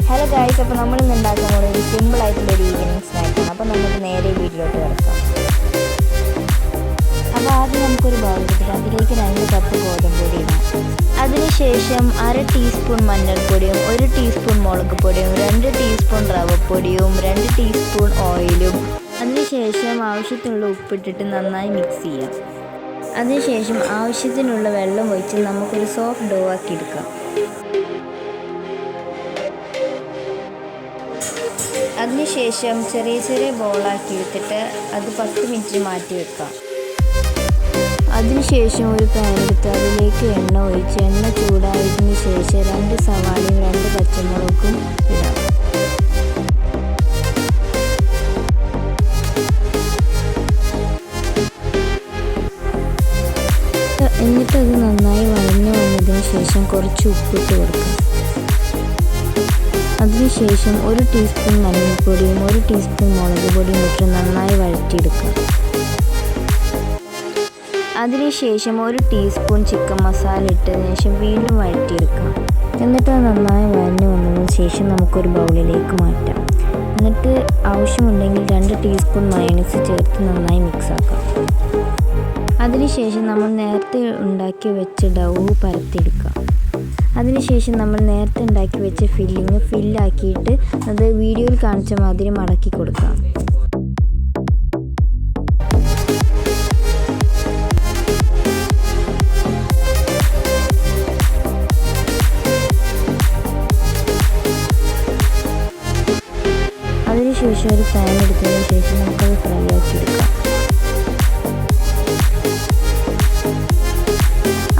Hello guys, അപ്പോൾ നമ്മളിന്ന് ഉണ്ടാക്കാൻ പോകുന്നത് ഒരു സിമ്പിളായിട്ടുള്ളൊരു ഈവനിങ് സ്നാക്കാണ്. അപ്പോൾ നമുക്ക് നേരെ വീട്ടിലോട്ട് കിടക്കാം. അപ്പോൾ ആദ്യം നമുക്കൊരു ബൗൾ എടുത്തിട്ട് അതിലേക്ക് 2 കപ്പ് ഗോതമ്പ് പൊടി ഇടാം. അതിനുശേഷം 1/2 ടീസ്പൂൺ മഞ്ഞൾപ്പൊടിയും 1 ടീസ്പൂൺ മുളക് പൊടിയും 2 ടീസ്പൂൺ റവപ്പൊടിയും 2 ടീസ്പൂൺ ഓയിലും അതിനുശേഷം ആവശ്യത്തിനുള്ള ഉപ്പിട്ടിട്ട് നന്നായി മിക്സ് ചെയ്യാം. അതിനുശേഷം ആവശ്യത്തിനുള്ള വെള്ളം ഒഴിച്ച് നമുക്കൊരു സോഫ്റ്റ് ഡോ ആക്കി എടുക്കാം. അതിനുശേഷം ചെറിയ ചെറിയ ബോളാക്കി എടുത്തിട്ട് അത് 10 മിനിറ്റ് മാറ്റി വെക്കാം. അതിനുശേഷം ഒരു പാൻ എടുത്ത് അതിലേക്ക് എണ്ണ ഒഴിച്ച് എണ്ണ ചൂടായതിനു ശേഷം 2 സവാളയും 2 പച്ചമുളകും ഇടാം. എന്നിട്ടത് നന്നായി വഴഞ്ഞു വന്നതിന് ശേഷം കുറച്ച് ഉപ്പിട്ട് കൊടുക്കാം. അതിനുശേഷം 1 ടീസ്പൂൺ മഞ്ഞൾപ്പൊടിയും 1 ടീസ്പൂൺ മുളക് പൊടിയും ഇട്ട് നന്നായി വഴറ്റിയെടുക്കുക. അതിനുശേഷം 1 ടീസ്പൂൺ ചിക്കൻ മസാല ഇട്ടതിന് ശേഷം വീണ്ടും വഴറ്റിയെടുക്കാം. എന്നിട്ട് നന്നായി വഴഞ്ഞു വന്നതിന് ശേഷം നമുക്കൊരു ബൗളിലേക്ക് മാറ്റാം. എന്നിട്ട് ആവശ്യമുണ്ടെങ്കിൽ 2 ടീസ്പൂൺ മയോണൈസ് ചേർത്ത് നന്നായി മിക്സാക്കാം. അതിനുശേഷം നമ്മൾ നേരത്തെ ഉണ്ടാക്കി വെച്ച ഡൗ പരത്തിയെടുക്കാം. അതിനുശേഷം നമ്മൾ നേരത്തെ ഉണ്ടാക്കി വെച്ച ഫില്ലാക്കിയിട്ട് അത് വീഡിയോയിൽ കാണിച്ച മാതിരി മടക്കി കൊടുക്കാം. അതിനുശേഷം ഒരു പാൻ എടുത്തതിന് ശേഷം നമുക്കത് ഫ്രൈ ആക്കി എടുക്കാം.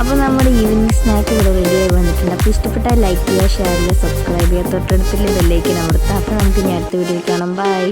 അപ്പോൾ നമ്മുടെ ഈവനിങ് സ്നാക്ക് ഇവിടെ റെഡിയായി വന്നിട്ടുണ്ട്. അപ്പോൾ ഇഷ്ടപ്പെട്ടാൽ ലൈക്ക് ചെയ്യുക, ഷെയർ ചെയ്യുക, സബ്സ്ക്രൈബ് ചെയ്യുക, തൊട്ടടുത്തുള്ള ബെല്ലൈക്കൻ അമർത്തുക. അപ്പോൾ നമുക്ക് ഇനി അടുത്ത വീഡിയോയിൽ കാണാം. ബൈ.